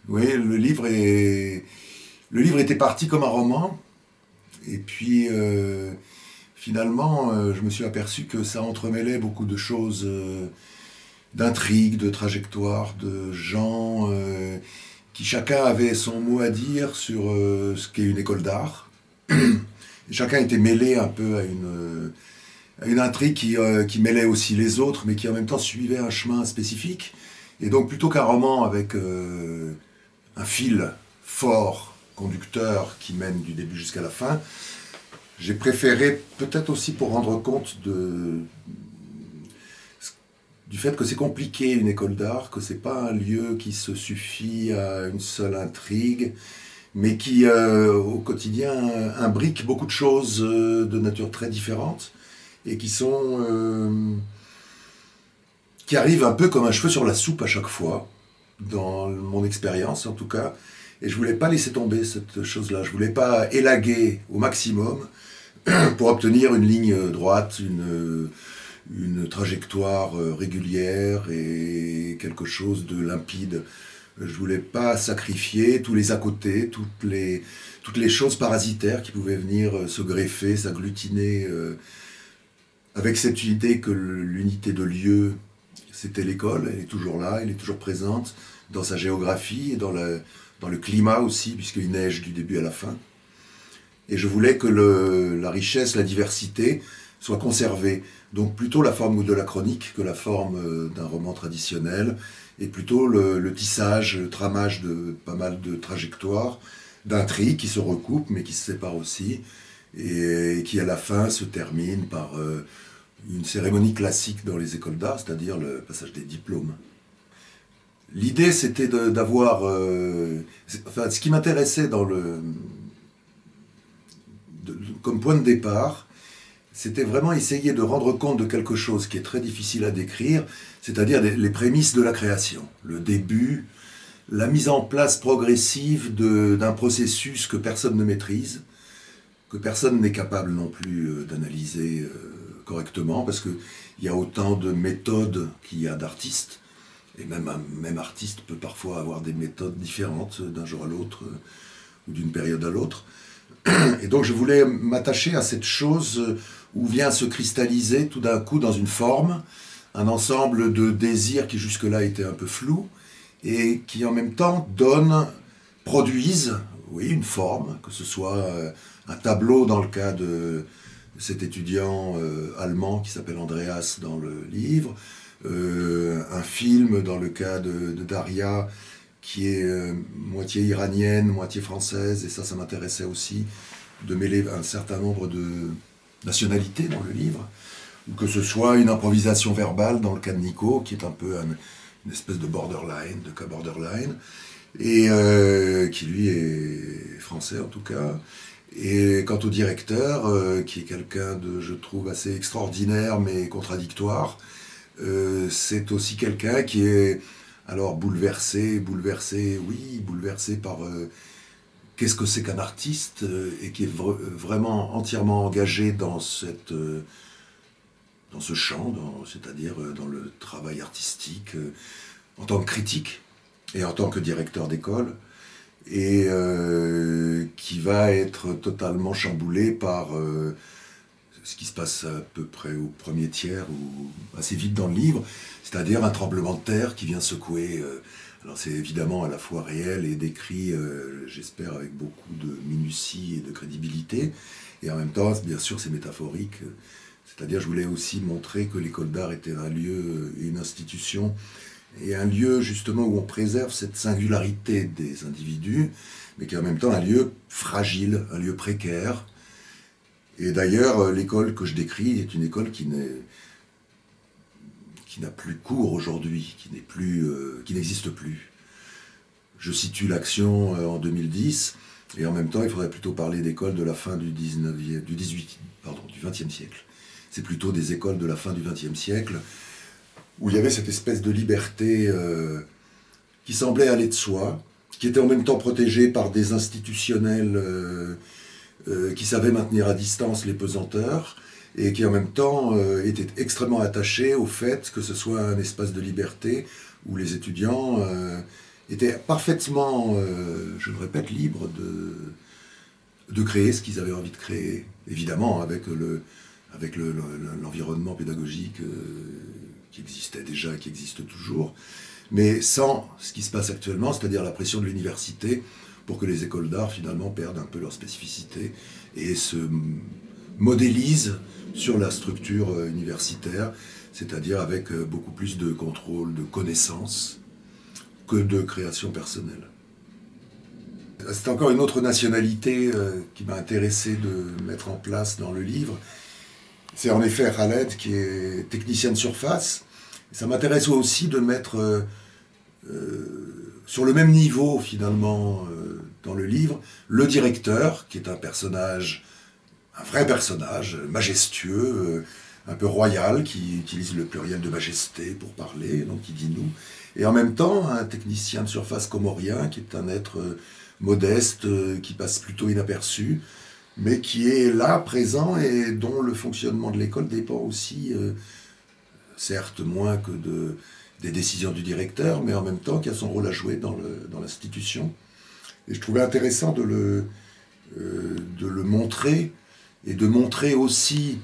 Oui, le livre était parti comme un roman, et puis finalement, je me suis aperçu que ça entremêlait beaucoup de choses, d'intrigues, de trajectoires, de gens qui chacun avait son mot à dire sur ce qu'est une école d'art. Et chacun était mêlé un peu à une intrigue qui mêlait aussi les autres, mais qui en même temps suivait un chemin spécifique. Et donc plutôt qu'un roman avec un fil fort, conducteur, qui mène du début jusqu'à la fin, j'ai préféré, peut-être aussi pour rendre compte du fait que c'est compliqué une école d'art, que c'est pas un lieu qui se suffit à une seule intrigue, mais qui au quotidien imbrique beaucoup de choses de nature très différente et qui arrivent un peu comme un cheveu sur la soupe à chaque fois, dans mon expérience en tout cas. Et je voulais pas laisser tomber cette chose-là. Je voulais pas élaguer au maximum pour obtenir une ligne droite, une trajectoire régulière et quelque chose de limpide. Je voulais pas sacrifier tous les à côté, toutes les choses parasitaires qui pouvaient venir se greffer, s'agglutiner avec cette idée que l'unité de lieu, c'était l'école, elle est toujours là, elle est toujours présente dans sa géographie et dans le climat aussi, puisqu'il neige du début à la fin. Et je voulais que la richesse, la diversité soit conservée. Donc plutôt la forme de la chronique que la forme d'un roman traditionnel, et plutôt le tissage, le tramage de pas mal de trajectoires, d'intrigues qui se recoupent mais qui se séparent aussi, et qui à la fin se termine par une cérémonie classique dans les écoles d'art, c'est-à-dire le passage des diplômes. L'idée, c'était d'avoir... enfin, ce qui m'intéressait comme point de départ, c'était vraiment essayer de rendre compte de quelque chose qui est très difficile à décrire, c'est-à-dire les prémices de la création, le début, la mise en place progressive d'un processus que personne ne maîtrise, que personne n'est capable non plus d'analyser correctement, parce qu'il y a autant de méthodes qu'il y a d'artistes. Et même un même artiste peut parfois avoir des méthodes différentes d'un jour à l'autre ou d'une période à l'autre. Et donc je voulais m'attacher à cette chose où vient se cristalliser tout d'un coup dans une forme, un ensemble de désirs qui jusque-là étaient un peu flous et qui en même temps produisent, oui, une forme, que ce soit un tableau dans le cas de cet étudiant allemand qui s'appelle Andreas dans le livre, un film dans le cas de Daria qui est moitié iranienne, moitié française, et ça m'intéressait aussi de mêler un certain nombre de nationalités dans le livre, ou que ce soit une improvisation verbale dans le cas de Nico, qui est un peu une espèce de borderline, de cas borderline, et qui lui est français en tout cas. Et quant au directeur, qui est quelqu'un de, je trouve, assez extraordinaire mais contradictoire, c'est aussi quelqu'un qui est alors bouleversé par qu'est-ce que c'est qu'un artiste et qui est vraiment entièrement engagé dans ce champ, c'est-à-dire dans le travail artistique, en tant que critique et en tant que directeur d'école, et qui va être totalement chamboulé par ce qui se passe à peu près au premier tiers ou assez vite dans le livre, c'est-à-dire un tremblement de terre qui vient secouer. Alors c'est évidemment à la fois réel et décrit, j'espère, avec beaucoup de minutie et de crédibilité, et en même temps, bien sûr, c'est métaphorique. C'est-à-dire, je voulais aussi montrer que l'école d'art était un lieu, une institution, et un lieu justement où on préserve cette singularité des individus, mais qui est en même temps un lieu fragile, un lieu précaire. Et d'ailleurs, l'école que je décris est une école qui n'a plus cours aujourd'hui, qui n'existe plus. Je situe l'action en 2010, et en même temps, il faudrait plutôt parler d'écoles de la fin du 19e, du 18, pardon, du 20e siècle. C'est plutôt des écoles de la fin du 20e siècle, où il y avait cette espèce de liberté qui semblait aller de soi, qui était en même temps protégée par des institutionnels qui savaient maintenir à distance les pesanteurs, et qui en même temps étaient extrêmement attachés au fait que ce soit un espace de liberté où les étudiants étaient parfaitement, je le répète, libres de créer ce qu'ils avaient envie de créer, évidemment avec l'environnement pédagogique qui existait déjà et qui existe toujours, mais sans ce qui se passe actuellement, c'est-à-dire la pression de l'université pour que les écoles d'art finalement perdent un peu leur spécificité et se modélisent sur la structure universitaire, c'est-à-dire avec beaucoup plus de contrôle, de connaissances que de création personnelle. C'est encore une autre nationalité qui m'a intéressé de mettre en place dans le livre. C'est en effet Khaled qui est technicien de surface. Ça m'intéresse aussi de mettre sur le même niveau finalement dans le livre le directeur qui est un personnage, un vrai personnage majestueux, un peu royal, qui utilise le pluriel de majesté pour parler, donc qui dit nous. Et en même temps un technicien de surface comorien qui est un être modeste, qui passe plutôt inaperçu, mais qui est là, présent, et dont le fonctionnement de l'école dépend aussi, certes moins que des décisions du directeur, mais en même temps qui a son rôle à jouer dans l'institution. Et je trouvais intéressant de le montrer, et de montrer aussi,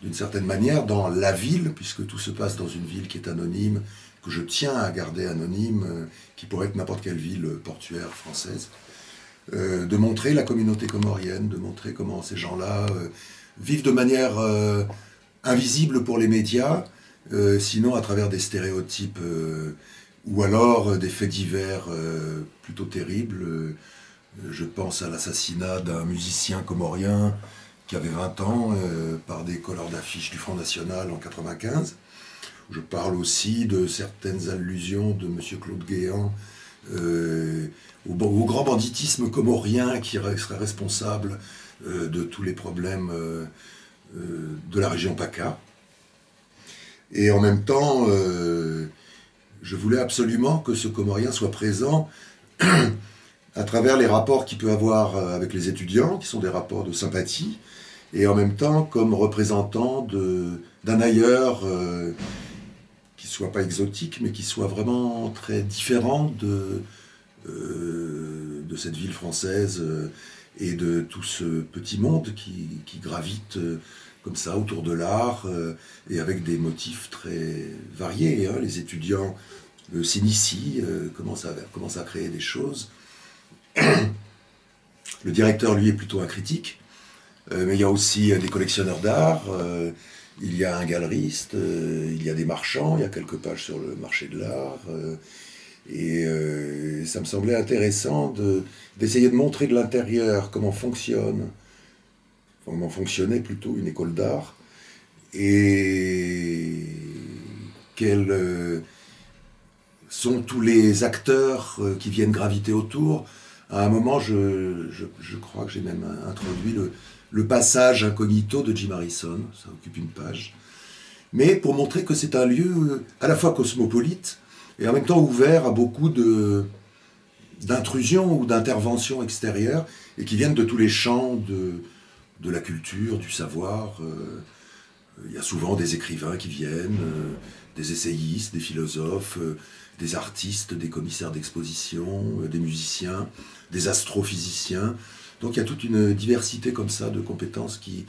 d'une certaine manière, dans la ville, puisque tout se passe dans une ville qui est anonyme, que je tiens à garder anonyme, qui pourrait être n'importe quelle ville portuaire française, de montrer la communauté comorienne, de montrer comment ces gens-là vivent de manière invisible pour les médias, sinon à travers des stéréotypes ou alors des faits divers plutôt terribles. Je pense à l'assassinat d'un musicien comorien qui avait 20 ans par des colleurs d'affiches du Front National en 1995. Je parle aussi de certaines allusions de M. Claude Guéant au grand banditisme comorien qui serait responsable de tous les problèmes de la région PACA. Et en même temps, je voulais absolument que ce comorien soit présent à travers les rapports qu'il peut avoir avec les étudiants, qui sont des rapports de sympathie, et en même temps comme représentant d'un ailleurs qui ne soit pas exotique, mais qui soit vraiment très différent de cette ville française et de tout ce petit monde qui gravite comme ça autour de l'art et avec des motifs très variés. Hein. Les étudiants s'initient, commencent à créer des choses. Le directeur, lui, est plutôt un critique, mais il y a aussi des collectionneurs d'art, il y a un galeriste, il y a des marchands, il y a quelques pages sur le marché de l'art. Et ça me semblait intéressant d'essayer de montrer de l'intérieur comment fonctionnait plutôt une école d'art et quels sont tous les acteurs qui viennent graviter autour. À un moment, je crois que j'ai même introduit le passage incognito de Jim Harrison, ça occupe une page, mais pour montrer que c'est un lieu à la fois cosmopolite et en même temps ouvert à beaucoup d'intrusions ou d'interventions extérieures et qui viennent de tous les champs de la culture, du savoir. Il y a souvent des écrivains qui viennent, des essayistes, des philosophes, des artistes, des commissaires d'exposition, des musiciens, des astrophysiciens. Donc il y a toute une diversité comme ça de compétences qui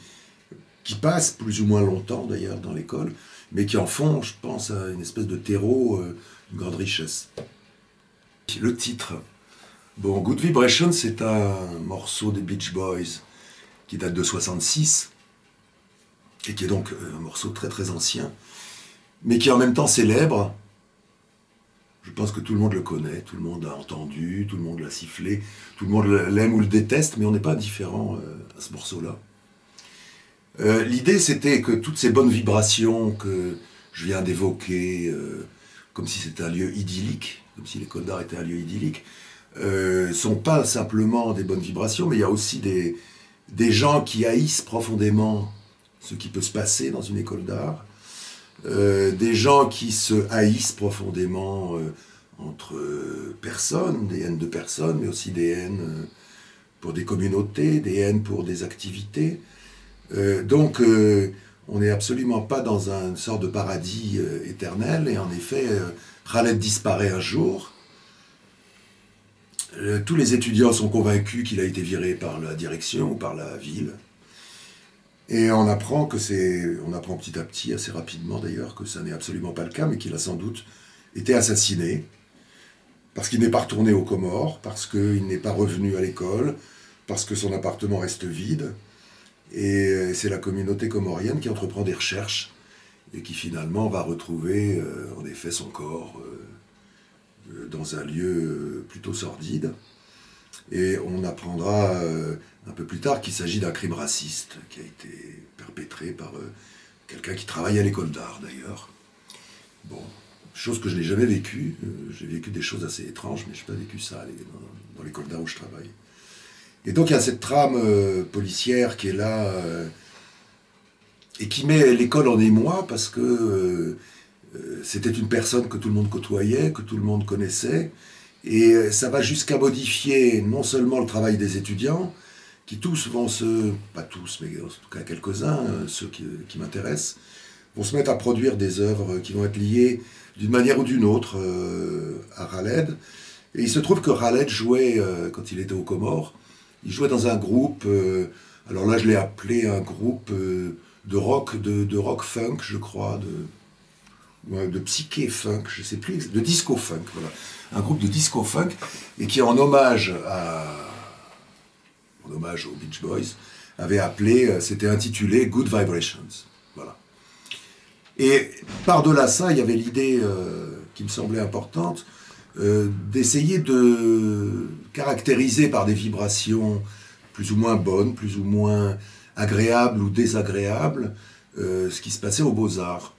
passent plus ou moins longtemps d'ailleurs dans l'école, mais qui en font, je pense, à une espèce de terreau, une grande richesse. Le titre. Bon, Good Vibration, c'est un morceau des Beach Boys qui date de 1966, et qui est donc un morceau très très ancien, mais qui est en même temps célèbre. Je pense que tout le monde le connaît, tout le monde l'a entendu, tout le monde l'a sifflé, tout le monde l'aime ou le déteste, mais on n'est pas indifférent à ce morceau-là. L'idée, c'était que toutes ces bonnes vibrations que je viens d'évoquer, comme si c'était un lieu idyllique, comme si l'école d'art était un lieu idyllique, sont pas simplement des bonnes vibrations, mais il y a aussi des gens qui haïssent profondément ce qui peut se passer dans une école d'art, des gens qui se haïssent profondément entre personnes, des haines de personnes, mais aussi des haines pour des communautés, des haines pour des activités. Donc on n'est absolument pas dans une sorte de paradis éternel, et en effet, Khaled disparaît un jour, Tous les étudiants sont convaincus qu'il a été viré par la direction ou par la ville. Et on apprend petit à petit, assez rapidement d'ailleurs, que ça n'est absolument pas le cas, mais qu'il a sans doute été assassiné, parce qu'il n'est pas retourné aux Comores, parce qu'il n'est pas revenu à l'école, parce que son appartement reste vide. Et c'est la communauté comorienne qui entreprend des recherches et qui finalement va retrouver en effet son corps dans un lieu plutôt sordide. Et on apprendra un peu plus tard qu'il s'agit d'un crime raciste qui a été perpétré par quelqu'un qui travaille à l'école d'art d'ailleurs. Bon, chose que je n'ai jamais vécue. J'ai vécu des choses assez étranges, mais je n'ai pas vécu ça dans l'école d'art où je travaille. Et donc il y a cette trame policière qui est là et qui met l'école en émoi parce que c'était une personne que tout le monde côtoyait, que tout le monde connaissait. Et ça va jusqu'à modifier non seulement le travail des étudiants, qui tous vont pas tous, mais en tout cas quelques-uns, ceux qui m'intéressent, vont se mettre à produire des œuvres qui vont être liées d'une manière ou d'une autre à Khaled. Et il se trouve que Khaled jouait, quand il était aux Comores, il jouait dans un groupe, alors là je l'ai appelé un groupe de rock funk, je crois, de psyché funk, je ne sais plus, de disco funk, voilà. Un groupe de disco funk, et qui en hommage aux Beach Boys, s'était intitulé Good Vibrations. Voilà. Et par-delà ça, il y avait l'idée qui me semblait importante, d'essayer de caractériser par des vibrations plus ou moins bonnes, plus ou moins agréables ou désagréables, ce qui se passait aux Beaux-Arts.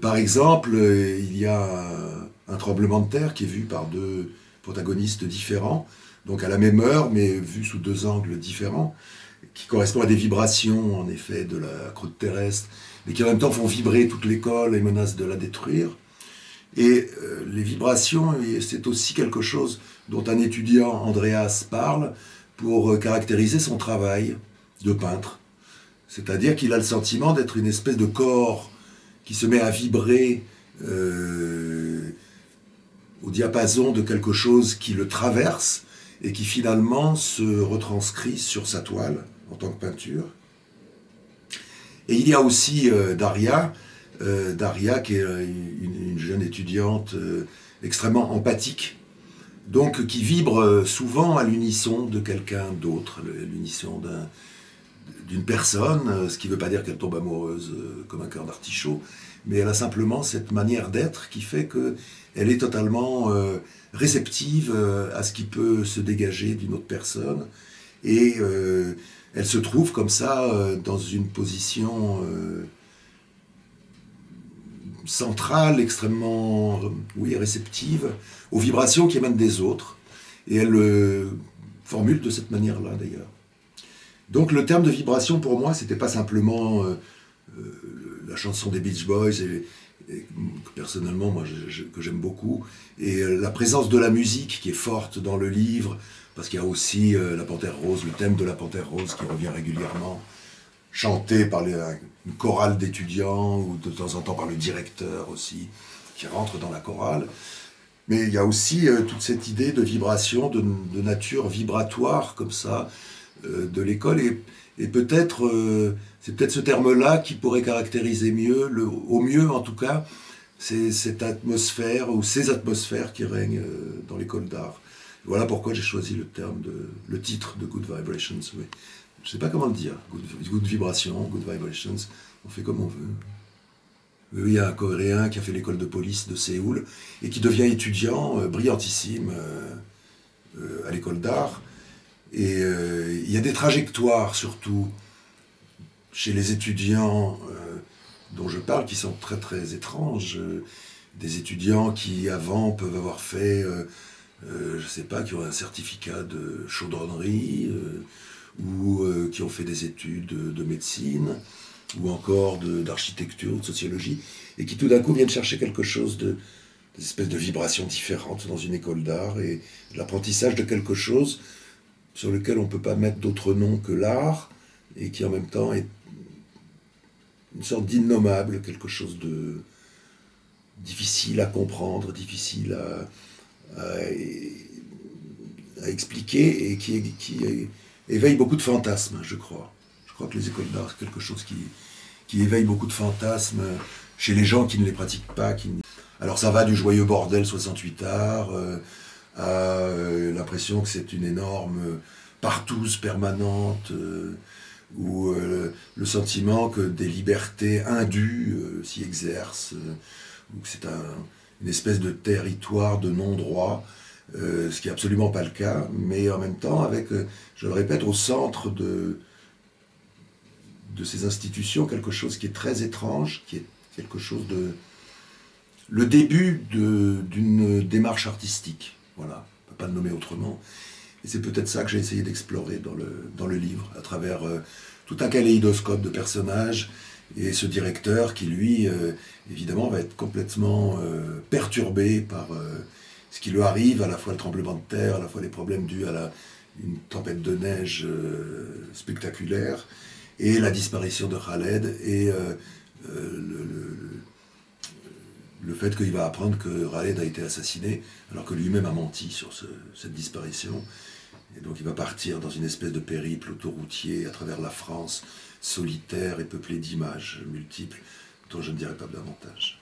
Par exemple, il y a un tremblement de terre qui est vu par deux protagonistes différents, donc à la même heure, mais vu sous deux angles différents, qui correspond à des vibrations, en effet, de la croûte terrestre, mais qui en même temps font vibrer toute l'école et menacent de la détruire. Et les vibrations, c'est aussi quelque chose dont un étudiant, Andreas, parle pour caractériser son travail de peintre. C'est-à-dire qu'il a le sentiment d'être une espèce de corps qui se met à vibrer au diapason de quelque chose qui le traverse et qui finalement se retranscrit sur sa toile en tant que peinture. Et il y a aussi Daria qui est une jeune étudiante extrêmement empathique, donc qui vibre souvent à l'unisson de quelqu'un d'autre, l'unisson d'une personne, ce qui ne veut pas dire qu'elle tombe amoureuse comme un cœur d'artichaut, mais elle a simplement cette manière d'être qui fait qu'elle est totalement réceptive à ce qui peut se dégager d'une autre personne, et elle se trouve comme ça dans une position centrale, extrêmement réceptive aux vibrations qui émanent des autres, et elle formule de cette manière-là d'ailleurs. Donc le terme de vibration pour moi, c'était pas simplement la chanson des Beach Boys, et personnellement moi que j'aime beaucoup, et la présence de la musique qui est forte dans le livre, parce qu'il y a aussi la Panthère Rose, le thème de la Panthère Rose qui revient régulièrement, chanté par une chorale d'étudiants, ou de temps en temps par le directeur aussi, qui rentre dans la chorale. Mais il y a aussi toute cette idée de vibration, de nature vibratoire, comme ça, de l'école, et peut-être, c'est peut-être ce terme-là qui pourrait caractériser mieux, au mieux en tout cas, c'est cette atmosphère, ou ces atmosphères qui règnent dans l'école d'art. Voilà pourquoi j'ai choisi le titre de Good Vibrations. Oui. Je ne sais pas comment le dire, good vibration, Good Vibrations, on fait comme on veut. Il y a un Coréen qui a fait l'école de police de Séoul, et qui devient étudiant, brillantissime, à l'école d'art. Et il y a des trajectoires, surtout, chez les étudiants dont je parle, qui sont très très étranges. Des étudiants qui, avant, peuvent avoir fait, je ne sais pas, qui ont un certificat de chaudronnerie, ou qui ont fait des études de médecine, ou encore d'architecture, de sociologie, et qui tout d'un coup viennent chercher quelque chose des espèces de vibrations différentes dans une école d'art, et l'apprentissage de quelque chose sur lequel on ne peut pas mettre d'autre nom que l'art, et qui en même temps est une sorte d'innommable, quelque chose de difficile à comprendre, difficile à expliquer et qui éveille beaucoup de fantasmes, je crois. Je crois que les écoles d'art, c'est quelque chose qui éveille beaucoup de fantasmes chez les gens qui ne les pratiquent pas. Alors ça va du joyeux bordel 68 arts à l'impression que c'est une énorme partouze permanente, ou le sentiment que des libertés indues s'y exercent, ou que c'est une espèce de territoire de non-droit, ce qui n'est absolument pas le cas, mais en même temps avec, je le répète, au centre de ces institutions, quelque chose qui est très étrange, qui est quelque chose de... le début d'une démarche artistique, voilà, on ne peut pas le nommer autrement. Et c'est peut-être ça que j'ai essayé d'explorer dans le livre, à travers tout un kaléidoscope de personnages, et ce directeur qui, lui, évidemment, va être complètement perturbé par ce qui lui arrive, à la fois le tremblement de terre, à la fois les problèmes dus à une tempête de neige spectaculaire, et la disparition de Khaled, et le fait qu'il va apprendre que Khaled a été assassiné, alors que lui-même a menti sur cette disparition. Et donc il va partir dans une espèce de périple autoroutier à travers la France, solitaire et peuplé d'images multiples, dont je ne dirai pas davantage.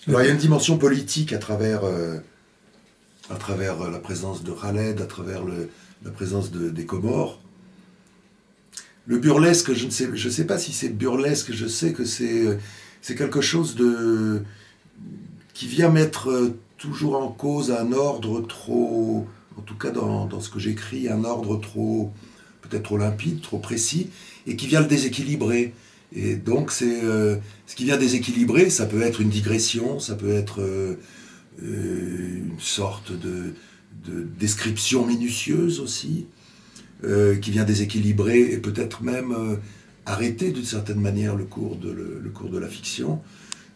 Alors il y a une dimension politique à travers la présence de Khaled, à travers la présence des Comores. Le burlesque, je ne sais pas si c'est burlesque, je sais que c'est quelque chose qui vient mettre toujours en cause un ordre trop, en tout cas dans ce que j'écris, un ordre peut-être trop limpide, trop précis, et qui vient le déséquilibrer. Et donc ce qui vient déséquilibrer, ça peut être une digression, ça peut être une sorte de description minutieuse aussi, qui vient déséquilibrer et peut-être même arrêter d'une certaine manière le cours de la fiction.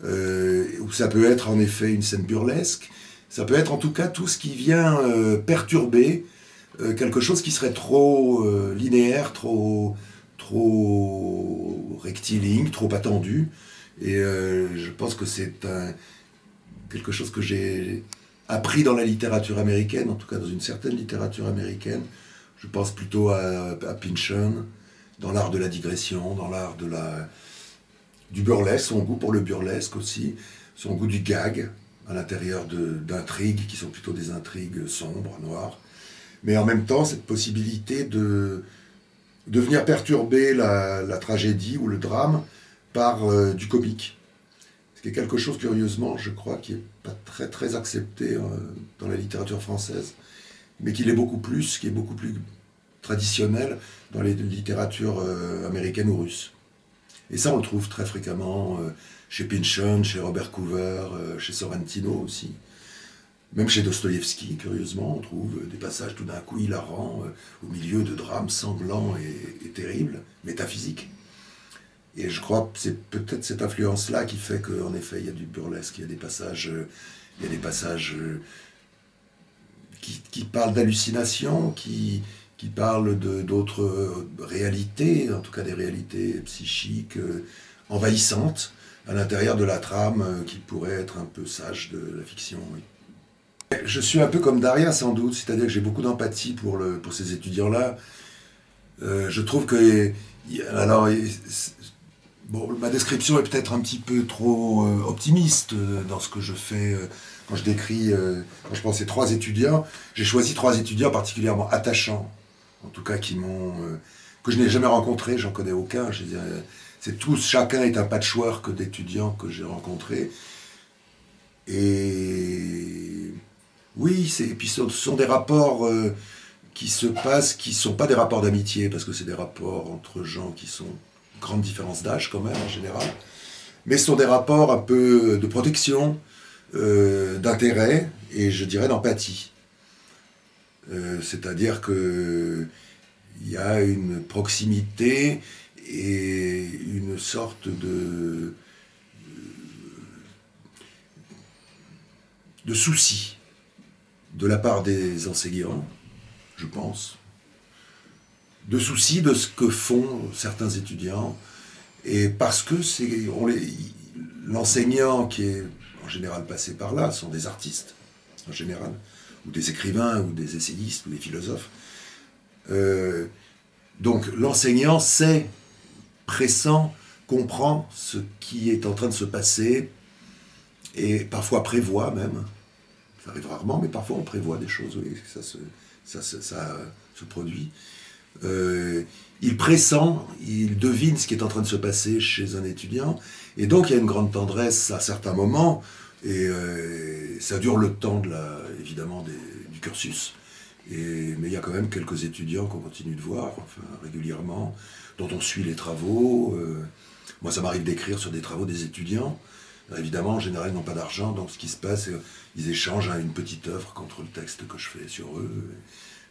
Ou ça peut être en effet une scène burlesque, ça peut être en tout cas tout ce qui vient perturber quelque chose qui serait trop linéaire, trop rectiligne, trop attendu. Et je pense que c'est quelque chose que j'ai appris dans la littérature américaine, en tout cas dans une certaine littérature américaine. Je pense plutôt à Pynchon, dans l'art de la digression, dans l'art du burlesque, son goût pour le burlesque aussi, son goût du gag, à l'intérieur d'intrigues qui sont plutôt des intrigues sombres, noires. Mais en même temps, cette possibilité de venir perturber la tragédie ou le drame par du comique. Ce qui est quelque chose, curieusement, je crois, qui n'est pas très, très accepté dans la littérature française, mais qui est beaucoup plus traditionnel dans les littératures américaines ou russes. Et ça, on le trouve très fréquemment chez Pynchon, chez Robert Coover, chez Sorrentino aussi. Même chez Dostoïevski, curieusement, on trouve des passages tout d'un coup hilarants au milieu de drames sanglants et terribles, métaphysiques. Et je crois que c'est peut-être cette influence-là qui fait qu'en effet, il y a du burlesque, il y a des passages qui parlent d'hallucination, qui parlent d'autres réalités, en tout cas des réalités psychiques envahissantes, à l'intérieur de la trame qui pourrait être un peu sage de la fiction, oui. Je suis un peu comme Daria sans doute, c'est-à-dire que j'ai beaucoup d'empathie pour ces étudiants-là. Je trouve que... Alors, bon, ma description est peut-être un petit peu trop optimiste dans ce que je fais quand je décris, quand je pense à ces 3 étudiants. J'ai choisi 3 étudiants particulièrement attachants, en tout cas que je n'ai jamais rencontrés, j'en connais aucun. Je veux dire, chacun est un patchwork d'étudiants que j'ai rencontrés. Et oui, et puis ce sont des rapports qui se passent, qui ne sont pas des rapports d'amitié, parce que c'est des rapports entre gens qui sont grande différence d'âge quand même en général, mais ce sont des rapports un peu de protection, d'intérêt et je dirais d'empathie. C'est-à-dire qu'il y a une proximité et une sorte de souci de la part des enseignants, je pense, de souci de ce que font certains étudiants, et parce que l'enseignant qui est en général passé par là, sont des artistes, en général, ou des écrivains, ou des essayistes, ou des philosophes. Donc l'enseignant sait, pressent, comprend ce qui est en train de se passer, et parfois prévoit même. Ça arrive rarement, mais parfois on prévoit des choses, oui, ça se produit. Il pressent, il devine ce qui est en train de se passer chez un étudiant, et donc il y a une grande tendresse à certains moments, et ça dure le temps, évidemment, du cursus, mais il y a quand même quelques étudiants qu'on continue de voir, enfin, régulièrement, dont on suit les travaux. Moi, ça m'arrive d'écrire sur des travaux des étudiants. Alors, évidemment, en général, ils n'ont pas d'argent, donc ce qui se passe, c'est qu'ils échangent une petite œuvre contre le texte que je fais sur eux.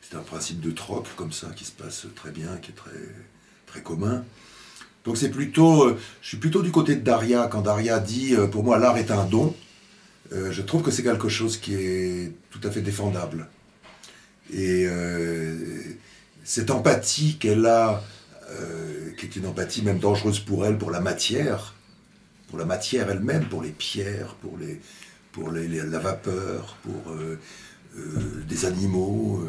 C'est un principe de troc comme ça qui se passe très bien, qui est très, très commun. Donc c'est plutôt, je suis plutôt du côté de Daria. Quand Daria dit « pour moi l'art est un don », je trouve que c'est quelque chose qui est tout à fait défendable. Et cette empathie qu'elle a, qui est une empathie même dangereuse pour elle, pour la matière elle-même, pour les pierres, pour la vapeur, pour des animaux,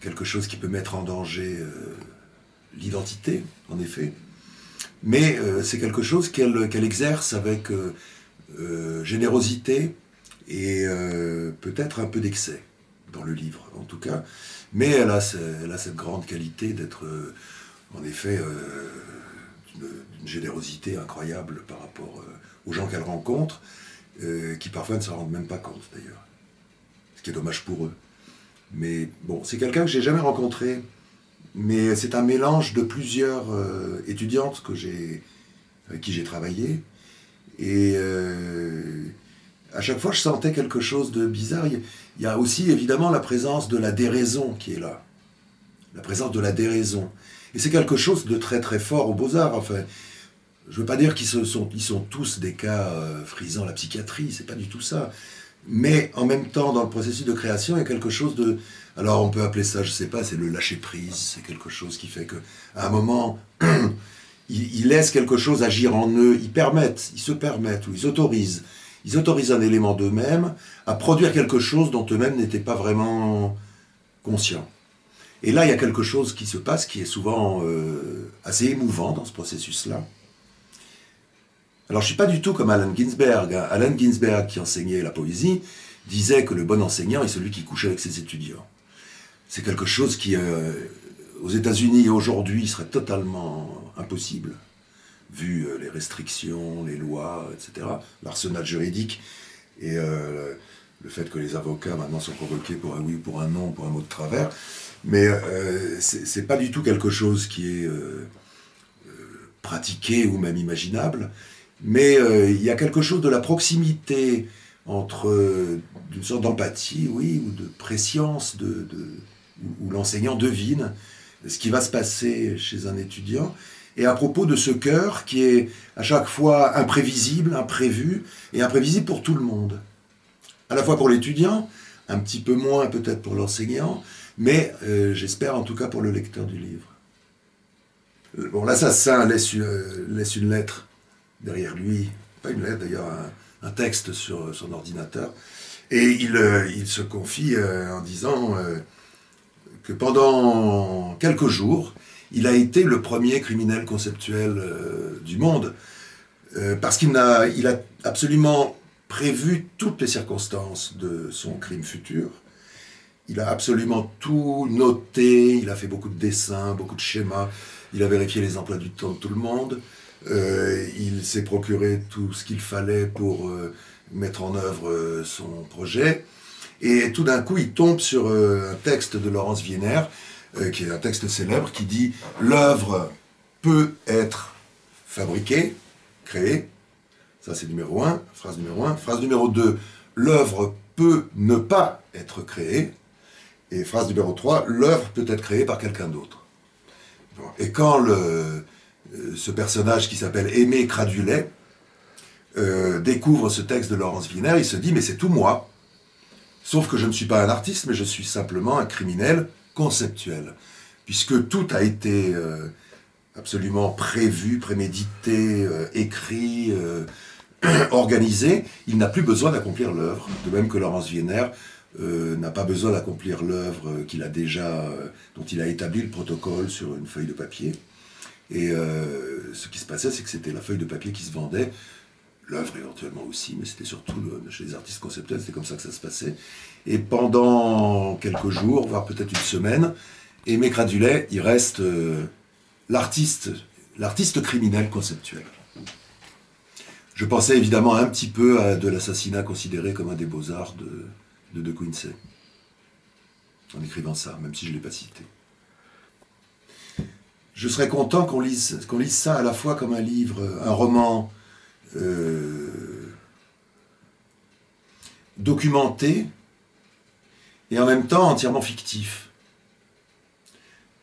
quelque chose qui peut mettre en danger l'identité, en effet. Mais c'est quelque chose qu'elle exerce avec générosité et peut-être un peu d'excès dans le livre, en tout cas. Mais elle a cette grande qualité d'être, en effet, d'une générosité incroyable par rapport aux gens qu'elle rencontre, qui parfois ne se rendent même pas compte, d'ailleurs. Ce qui est dommage pour eux. Mais bon, c'est quelqu'un que j'ai jamais rencontré, mais c'est un mélange de plusieurs étudiantes avec qui j'ai travaillé, et à chaque fois je sentais quelque chose de bizarre. Il y a aussi évidemment la présence de la déraison qui est là, la présence de la déraison, et c'est quelque chose de très très fort aux Beaux-Arts. Enfin, je ne veux pas dire qu'ils sont tous des cas frisant la psychiatrie, c'est pas du tout ça. Mais en même temps, dans le processus de création, il y a quelque chose de... Alors on peut appeler ça, je ne sais pas, c'est le lâcher-prise, c'est quelque chose qui fait qu'à un moment, ils laissent quelque chose agir en eux, ils se permettent, ou ils autorisent un élément d'eux-mêmes à produire quelque chose dont eux-mêmes n'étaient pas vraiment conscients. Et là, il y a quelque chose qui se passe qui est souvent assez émouvant dans ce processus-là. Alors, je ne suis pas du tout comme Allen Ginsberg. Allen Ginsberg, qui enseignait la poésie, disait que le bon enseignant est celui qui couche avec ses étudiants. C'est quelque chose qui, aux États-Unis aujourd'hui, serait totalement impossible, vu les restrictions, les lois, etc., l'arsenal juridique, et le fait que les avocats maintenant sont convoqués pour un oui ou pour un non, pour un mot de travers. Mais c'est pas du tout quelque chose qui est pratiqué ou même imaginable. Mais il y a quelque chose de la proximité d'une sorte d'empathie, oui, ou de préscience, où l'enseignant devine ce qui va se passer chez un étudiant. Et à propos de ce cœur qui est à chaque fois imprévisible, imprévu, et imprévisible pour tout le monde. À la fois pour l'étudiant, un petit peu moins peut-être pour l'enseignant, mais j'espère en tout cas pour le lecteur du livre. Bon, l'assassin laisse une lettre derrière lui, pas une lettre d'ailleurs, un texte sur son ordinateur, et il se confie en disant que pendant quelques jours, il a été le premier criminel conceptuel du monde, parce qu'il a absolument prévu toutes les circonstances de son crime futur. Il a absolument tout noté, il a fait beaucoup de dessins, beaucoup de schémas, il a vérifié les emplois du temps de tout le monde. Il s'est procuré tout ce qu'il fallait pour mettre en œuvre son projet. Et tout d'un coup, il tombe sur un texte de Laurence Wiener, qui est un texte célèbre, qui dit « L'œuvre peut être fabriquée, créée ». Ça, c'est numéro 1, phrase numéro 1. Phrase numéro 2, « L'œuvre peut ne pas être créée ». Et phrase numéro 3, « L'œuvre peut être créée par quelqu'un d'autre ». Bon. Et quand ce personnage qui s'appelle Aimé Cradulet découvre ce texte de Laurence Wiener, il se dit « mais c'est tout moi ». Sauf que je ne suis pas un artiste, mais je suis simplement un criminel conceptuel. Puisque tout a été absolument prévu, prémédité, écrit, organisé, il n'a plus besoin d'accomplir l'œuvre. De même que Laurence Wiener n'a pas besoin d'accomplir l'œuvre qu'il a déjà, dont il a établi le protocole sur une feuille de papier. Et ce qui se passait, c'est que c'était la feuille de papier qui se vendait, l'œuvre éventuellement aussi, mais c'était surtout chez les artistes conceptuels, c'était comme ça que ça se passait. Et pendant quelques jours, voire peut-être une semaine, Aimé Cradulet, il reste l'artiste criminel conceptuel. Je pensais évidemment un petit peu à de l'assassinat considéré comme un des beaux-arts de De Quincy, en écrivant ça, même si je ne l'ai pas cité. Je serais content qu'on lise ça à la fois comme un livre, un roman documenté et en même temps entièrement fictif.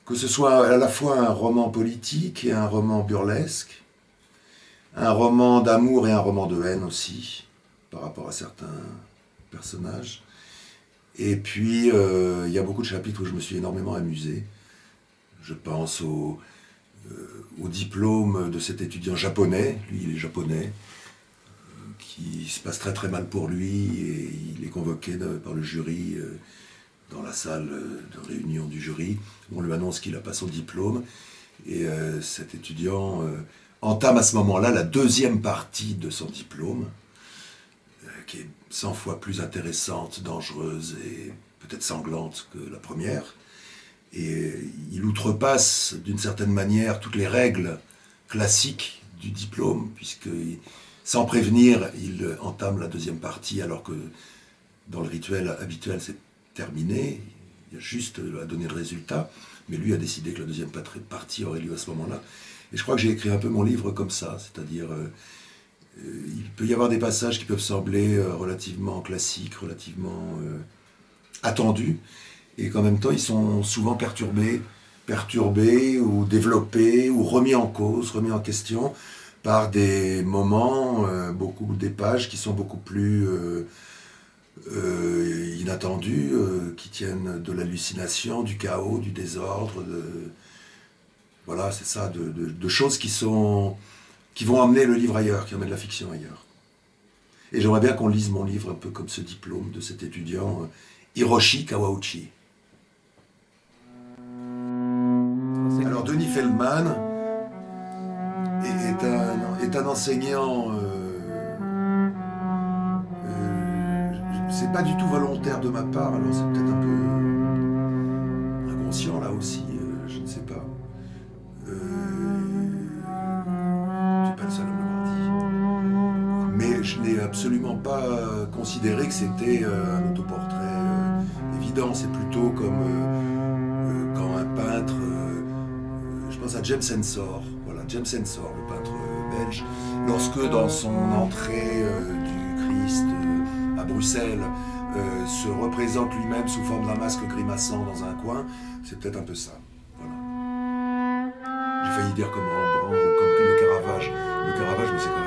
Que ce soit à la fois un roman politique et un roman burlesque, un roman d'amour et un roman de haine aussi, par rapport à certains personnages. Et puis, il y a beaucoup de chapitres où je me suis énormément amusé. Je pense au diplôme de cet étudiant japonais, lui il est japonais, qui se passe très très mal pour lui, et il est convoqué par le jury dans la salle de réunion du jury. On lui annonce qu'il n'a pas son diplôme, et cet étudiant entame à ce moment-là la deuxième partie de son diplôme, qui est 100 fois plus intéressante, dangereuse et peut-être sanglante que la première. Et il outrepasse d'une certaine manière toutes les règles classiques du diplôme, puisque sans prévenir, il entame la deuxième partie, alors que dans le rituel habituel c'est terminé, il y a juste à donner le résultat, mais lui a décidé que la deuxième partie aurait lieu à ce moment-là. Et je crois que j'ai écrit un peu mon livre comme ça, c'est-à-dire il peut y avoir des passages qui peuvent sembler relativement classiques, relativement attendus, et qu'en même temps ils sont souvent perturbés ou développés ou remis en cause, remis en question par des moments, des pages qui sont beaucoup plus inattendus, qui tiennent de l'hallucination, du chaos, du désordre, voilà, c'est ça, de choses qui vont amener le livre ailleurs, qui emmènent la fiction ailleurs. Et j'aimerais bien qu'on lise mon livre un peu comme ce diplôme de cet étudiant Hiroshi Kawauchi. Alors Denis Feldman est un enseignant, c'est pas du tout volontaire de ma part, alors c'est peut-être un peu inconscient là aussi, je ne sais pas. Tu n'es pas le seul à me l'avoir dit. Mais je n'ai absolument pas considéré que c'était un autoportrait évident, c'est plutôt comme quand un peintre, je pense à James Ensor, voilà, James Ensor, le peintre belge, lorsque dans son entrée du Christ à Bruxelles se représente lui-même sous forme d'un masque grimaçant dans un coin, c'est peut-être un peu ça. Voilà. J'ai failli dire comme Rembrandt ou comme le Caravage. Le Caravage, mais c'est quand même